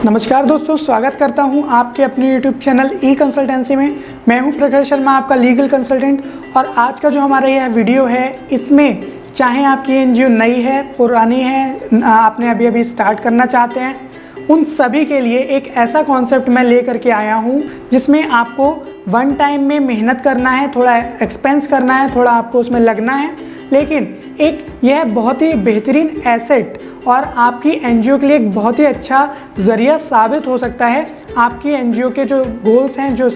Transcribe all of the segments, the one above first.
नमस्कार दोस्तों, स्वागत करता हूं आपके अपने YouTube चैनल ई कंसल्टेंसी में। मैं हूं प्रखर शर्मा, आपका लीगल कंसल्टेंट। और आज का जो हमारा यह वीडियो है, इसमें चाहे आपकी एनजीओ नई है, पुरानी है, आपने अभी अभी स्टार्ट करना चाहते हैं, उन सभी के लिए एक ऐसा कॉन्सेप्ट मैं लेकर के आया हूं जिसमें आपको वन टाइम में मेहनत करना है, थोड़ा एक्सपेंस करना है, थोड़ा आपको उसमें लगना है, लेकिन एक यह बहुत ही बेहतरीन एसेट और आपकी एनजीओ के लिए एक बहुत ही अच्छा ज़रिया साबित हो सकता है आपकी एनजीओ के जो गोल्स हैं, जो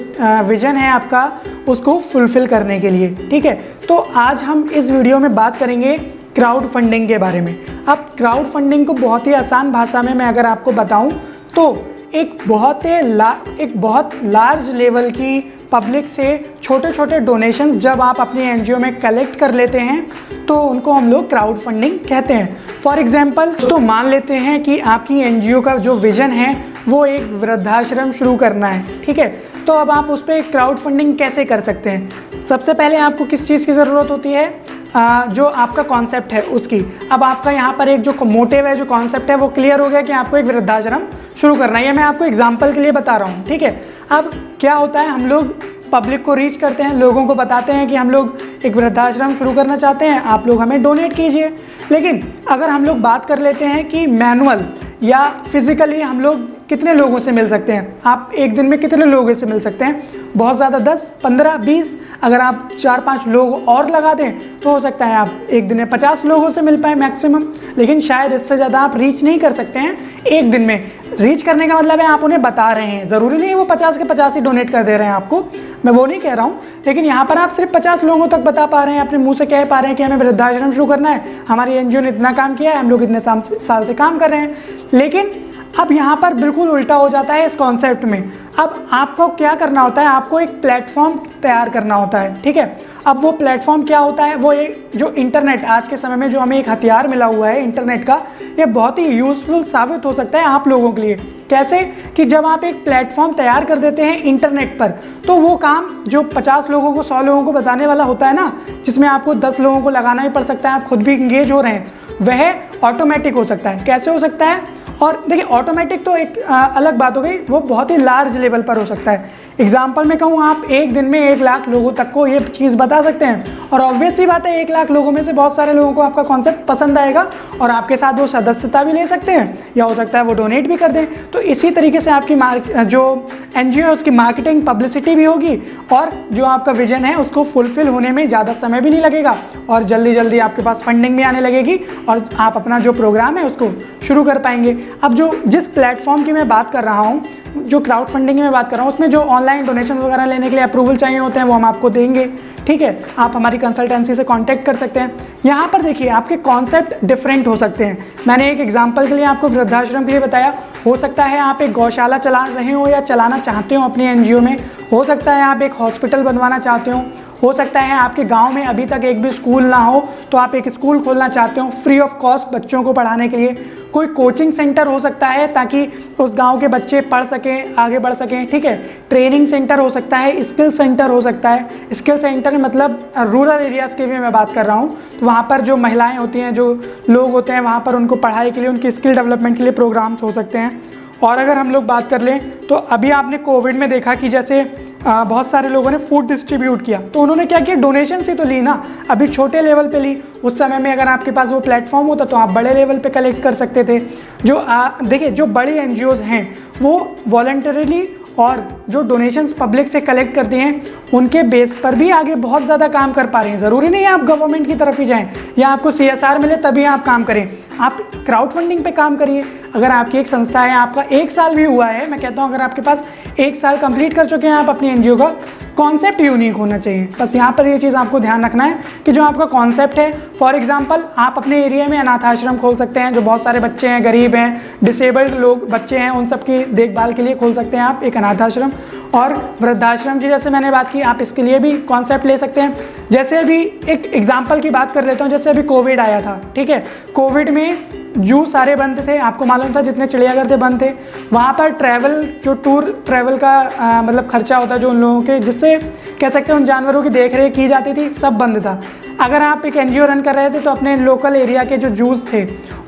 विज़न है आपका, उसको फुलफ़िल करने के लिए। ठीक है, तो आज हम इस वीडियो में बात करेंगे क्राउड फंडिंग के बारे में। अब क्राउड फंडिंग को बहुत ही आसान भाषा में मैं अगर आपको बताऊं तो एक बहुत लार्ज लेवल की पब्लिक से छोटे छोटे डोनेशन जब आप अपनी एनजीओ में कलेक्ट कर लेते हैं तो उनको हम लोग क्राउड फंडिंग कहते हैं। फॉर एग्जांपल, तो मान लेते हैं कि आपकी एनजीओ का जो विज़न है वो एक वृद्धाश्रम शुरू करना है। ठीक है, तो अब आप उस पर क्राउड फंडिंग कैसे कर सकते हैं? सबसे पहले आपको किस चीज़ की ज़रूरत होती है? जो आपका कॉन्सेप्ट है उसकी। अब आपका यहाँ पर एक जो मोटिव है, जो कॉन्सेप्ट है, वो क्लियर हो गया कि आपको एक वृद्धाश्रम शुरू करना है। ये मैं आपको एग्जांपल के लिए बता रहा हूँ। ठीक है, अब क्या होता है, हम लोग पब्लिक को रीच करते हैं, लोगों को बताते हैं कि हम लोग एक वृद्धाश्रम शुरू करना चाहते हैं, आप लोग हमें डोनेट कीजिए। लेकिन अगर हम लोग बात कर लेते हैं कि मैनुअल या फिज़िकली हम लोग कितने लोगों से मिल सकते हैं, आप एक दिन में कितने लोगों से मिल सकते हैं? बहुत ज़्यादा 10, 15, 20, अगर आप 4-5 लोग और लगा दें तो हो सकता है आप एक दिन में 50 लोगों से मिल पाए मैक्सिमम। लेकिन शायद इससे ज़्यादा आप रीच नहीं कर सकते हैं एक दिन में। रीच करने का मतलब है आप उन्हें बता रहे हैं, ज़रूरी नहीं है वो 50 के 50 ही डोनेट कर दे रहे हैं आपको, मैं वो नहीं कह रहा हूँ। लेकिन यहाँ पर आप सिर्फ 50 लोगों तक बता पा रहे हैं, अपने मुँह से कह पा रहे हैं कि हमें वृद्धाश्रम शुरू करना है, हमारी एनजीओ ने इतना काम किया है, हम लोग इतने साल से काम कर रहे हैं। लेकिन अब यहाँ पर बिल्कुल उल्टा हो जाता है इस कॉन्सेप्ट में। अब आपको क्या करना होता है, आपको एक प्लेटफॉर्म तैयार करना होता है। ठीक है, अब वो प्लेटफॉर्म क्या होता है? वो एक जो इंटरनेट, आज के समय में जो हमें एक हथियार मिला हुआ है इंटरनेट का, ये बहुत ही यूज़फुल साबित हो सकता है आप लोगों के लिए। कैसे कि जब आप एक प्लेटफॉर्म तैयार कर देते हैं इंटरनेट पर, तो वो काम जो 50 लोगों को, 100 लोगों को बताने वाला होता है ना, जिसमें आपको 10 लोगों को लगाना ही पड़ सकता है, आप खुद भी इंगेज हो रहे हैं, वह ऑटोमेटिक हो सकता है। कैसे हो सकता है? और देखिए, ऑटोमेटिक तो एक अलग बात हो गई, वो बहुत ही लार्ज लेवल पर हो सकता है। एग्जाम्पल में कहूँ, आप एक दिन में 1 लाख लोगों तक को ये चीज़ बता सकते हैं। और ऑब्वियस सी बात है, 1 लाख लोगों में से बहुत सारे लोगों को आपका कॉन्सेप्ट पसंद आएगा और आपके साथ वो सदस्यता भी ले सकते हैं, या हो सकता है वो डोनेट भी कर दें। तो इसी तरीके से आपकी जो एनजीओ है उसकी मार्केटिंग, पब्लिसिटी भी होगी, और जो आपका विजन है उसको फुलफिल होने में ज़्यादा समय भी नहीं लगेगा, और जल्दी जल्दी आपके पास फंडिंग भी आने लगेगी और आप अपना जो प्रोग्राम है उसको शुरू कर पाएंगे। अब जिस प्लेटफॉर्म की मैं बात कर रहा हूँ, जो क्राउड फंडिंग की मैं बात कर रहा हूँ, उसमें जो ऑनलाइन डोनेशन वगैरह लेने के लिए अप्रूवल चाहिए होते हैं वो हम आपको देंगे। ठीक है, आप हमारी कंसल्टेंसी से कांटेक्ट कर सकते हैं। यहाँ पर देखिए, आपके कॉन्सेप्ट डिफरेंट हो सकते हैं। मैंने एक एग्जांपल के लिए आपको वृद्धाश्रम के लिए बताया, हो सकता है आप एक गौशाला चला रहे हो या चलाना चाहते हो अपनी एनजीओ में, हो सकता है आप एक हॉस्पिटल बनवाना चाहते हो सकता है आपके गांव में अभी तक एक भी स्कूल ना हो तो आप एक स्कूल खोलना चाहते हो फ्री ऑफ कॉस्ट बच्चों को पढ़ाने के लिए। कोई कोचिंग सेंटर हो सकता है ताकि उस गांव के बच्चे पढ़ सकें, आगे बढ़ सकें। ठीक है, ट्रेनिंग सेंटर हो सकता है, स्किल सेंटर हो सकता है। स्किल सेंटर मतलब रूरल एरियाज़ की भी मैं बात कर रहा हूँ, तो वहाँ पर जो महिलाएँ होती हैं, जो लोग होते हैं, वहाँ पर उनको पढ़ाई के लिए, उनकी स्किल डेवलपमेंट के लिए प्रोग्राम्स हो सकते हैं। और अगर हम लोग बात कर लें तो अभी आपने कोविड में देखा कि जैसे बहुत सारे लोगों ने फूड डिस्ट्रीब्यूट किया, तो उन्होंने क्या किया, डोनेशन से तो ली ना, अभी छोटे लेवल पे ली। उस समय में अगर आपके पास वो प्लेटफॉर्म होता तो आप बड़े लेवल पे कलेक्ट कर सकते थे। देखिए, जो बड़ी एनजीओज़ हैं वो वॉलंटरीली और जो डोनेशंस पब्लिक से कलेक्ट करती हैं उनके बेस पर भी आगे बहुत ज़्यादा काम कर पा रहे हैं। ज़रूरी नहीं है आप गवर्नमेंट की तरफ ही जाएं या आपको CSR मिले तभी आप काम करें, आप क्राउड फंडिंग पे काम करिए। अगर आपकी एक संस्था है, आपका 1 साल भी हुआ है, मैं कहता हूँ अगर आपके पास 1 साल कंप्लीट कर चुके हैं आप अपनी एनजीओ का, कॉन्सेप्ट यूनिक होना चाहिए। बस यहाँ पर ये चीज़ आपको ध्यान रखना है कि जो आपका कॉन्सेप्ट है, फॉर एग्जांपल आप अपने एरिया में अनाथ आश्रम खोल सकते हैं, जो बहुत सारे बच्चे हैं, गरीब हैं, डिसेबल्ड लोग बच्चे हैं, उन सब की देखभाल के लिए खोल सकते हैं आप एक अनाथ आश्रम। और वृद्धाश्रम की जैसे मैंने बात की, आप इसके लिए भी कॉन्सेप्ट ले सकते हैं। जैसे अभी एक एग्जाम्पल की बात कर लेता हूँ, जैसे अभी कोविड आया था। ठीक है, कोविड में जू सारे बंद थे, आपको मालूम था, जितने चिड़ियाघर थे बंद थे। वहाँ पर जो टूर ट्रैवल का मतलब खर्चा होता है जो उन लोगों के, जिससे कह सकते हैं उन जानवरों की देख रेख की जाती थी, सब बंद था। अगर आप एक एनजीओ रन कर रहे थे तो अपने लोकल एरिया के जो जूस थे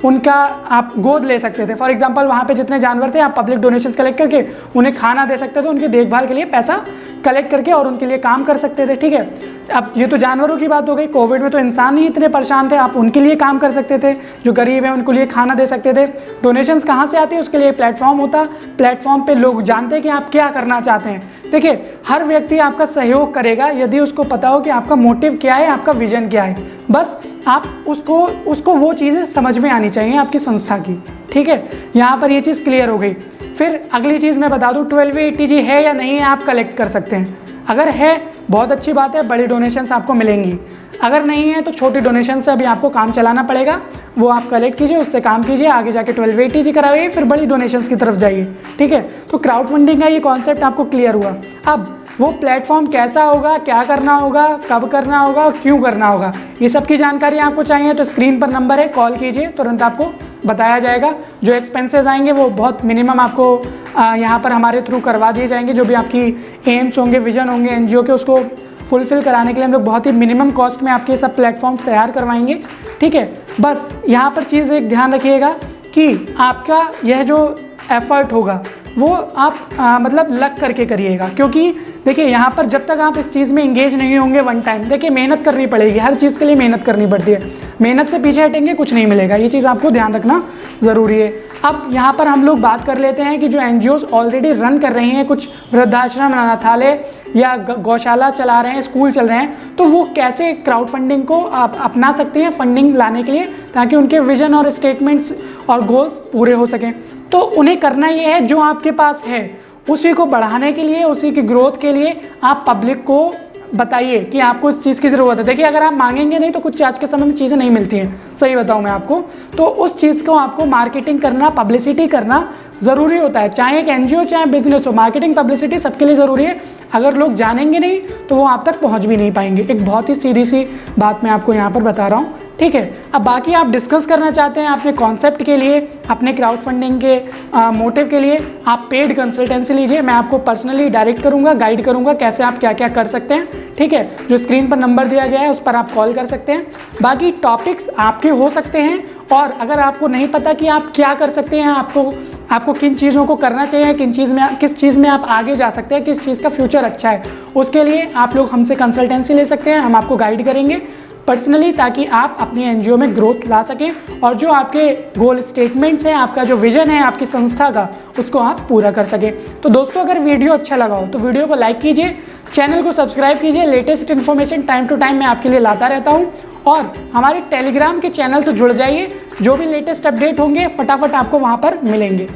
उनका आप गोद ले सकते थे। फॉर एग्जांपल वहाँ पे जितने जानवर थे आप पब्लिक डोनेशंस कलेक्ट करके उन्हें खाना दे सकते थे, उनकी देखभाल के लिए पैसा कलेक्ट करके और उनके लिए काम कर सकते थे। ठीक है, अब ये तो जानवरों की बात हो गई। कोविड में तो इंसान ही इतने परेशान थे, आप उनके लिए काम कर सकते थे, जो गरीब हैं उनके लिए खाना दे सकते थे। डोनेशंस कहाँ से आती है, उसके लिए प्लेटफॉर्म होता, प्लेटफॉर्म पे लोग जानते हैं कि आप क्या करना चाहते हैं। देखिए, हर व्यक्ति आपका सहयोग करेगा यदि उसको पता हो कि आपका मोटिव क्या है, आपका विजन क्या है। बस आप उसको वो चीज़ें समझ में आनी चाहिए आपकी संस्था की। ठीक है, यहाँ पर ये चीज़ क्लियर हो गई। फिर अगली चीज़ मैं बता दूँ, 12वीं ATG है या नहीं है, आप कलेक्ट कर सकते हैं। अगर है बहुत अच्छी बात है, बड़ी डोनेशंस आपको मिलेंगी। अगर नहीं है तो छोटी डोनेशन से अभी आपको काम चलाना पड़ेगा, वो आप कलेक्ट कीजिए, उससे काम कीजिए, आगे जाके 12वीं ATG कराइए, फिर बड़ी डोनेशंस की तरफ जाइए। ठीक है, तो क्राउड फंडिंग का ये कॉन्सेप्ट आपको क्लियर हुआ। अब वो प्लेटफॉर्म कैसा होगा, क्या करना होगा, कब करना होगा और क्यों करना होगा, ये सब की जानकारी आपको चाहिए तो स्क्रीन पर नंबर है, कॉल कीजिए, तुरंत आपको बताया जाएगा। जो एक्सपेंसेस आएंगे वो बहुत मिनिमम आपको यहाँ पर हमारे थ्रू करवा दिए जाएंगे। जो भी आपकी एम्स होंगे, विजन होंगे एनजीओ के, उसको फुलफिल कराने के लिए हम लोग बहुत ही मिनिमम कॉस्ट में आपके सब प्लेटफॉर्म तैयार करवाएंगे। ठीक है, बस यहाँ पर चीज़ एक ध्यान रखिएगा कि आपका यह जो एफर्ट होगा वो आप मतलब लग करके करिएगा, क्योंकि देखिए यहाँ पर जब तक आप इस चीज़ में इंगेज नहीं होंगे वन टाइम, देखिए मेहनत करनी पड़ेगी, हर चीज़ के लिए मेहनत करनी पड़ती है। मेहनत से पीछे हटेंगे कुछ नहीं मिलेगा, ये चीज़ आपको ध्यान रखना ज़रूरी है। अब यहाँ पर हम लोग बात कर लेते हैं कि जो NGOs ऑलरेडी रन कर रही हैं, कुछ वृद्धाश्रम, अनाथालय या गौशाला चला रहे हैं, स्कूल चल रहे हैं, तो वो कैसे क्राउड फंडिंग को आप अपना सकते हैं फंडिंग लाने के लिए, ताकि उनके विजन और स्टेटमेंट्स और गोल्स पूरे हो सकें। तो उन्हें करना ये है, जो आपके पास है उसी को बढ़ाने के लिए, उसी की ग्रोथ के लिए आप पब्लिक को बताइए कि आपको इस चीज़ की ज़रूरत है। देखिए, अगर आप मांगेंगे नहीं तो कुछ आज के समय में चीज़ें नहीं मिलती हैं, सही बताऊं मैं आपको। तो उस चीज़ को आपको मार्केटिंग करना, पब्लिसिटी करना ज़रूरी होता है। चाहे एक NGO चाहे बिजनेस हो, मार्केटिंग पब्लिसिटी सबके लिए ज़रूरी है। अगर लोग जानेंगे नहीं तो वो आप तक पहुँच भी नहीं पाएंगे। एक बहुत ही सीधी सी बात मैं आपको यहाँ पर बता रहा हूँ। ठीक है, अब बाकी आप डिस्कस करना चाहते हैं अपने कॉन्सेप्ट के लिए, अपने क्राउड फंडिंग के मोटिव के लिए, आप पेड कंसल्टेंसी लीजिए। मैं आपको पर्सनली डायरेक्ट करूंगा, गाइड करूंगा कैसे आप क्या क्या कर सकते हैं। ठीक है, जो स्क्रीन पर नंबर दिया गया है उस पर आप कॉल कर सकते हैं। बाकी टॉपिक्स आपके हो सकते हैं, और अगर आपको नहीं पता कि आप क्या कर सकते हैं, आपको किन चीज़ों को करना चाहिए, किस चीज़ में आप आगे जा सकते हैं, किस चीज़ का फ्यूचर अच्छा है, उसके लिए आप लोग हमसे कंसल्टेंसी ले सकते हैं। हम आपको गाइड करेंगे पर्सनली, ताकि आप अपनी NGO में ग्रोथ ला सकें और जो आपके गोल स्टेटमेंट्स हैं, आपका जो विजन है आपकी संस्था का, उसको आप पूरा कर सकें। तो दोस्तों, अगर वीडियो अच्छा लगा हो तो वीडियो को लाइक कीजिए, चैनल को सब्सक्राइब कीजिए। Latest information time to time मैं आपके लिए लाता रहता हूँ, और हमारे टेलीग्राम के चैनल से जुड़ जाइए। जो भी लेटेस्ट अपडेट होंगे फटाफट आपको वहाँ पर मिलेंगे।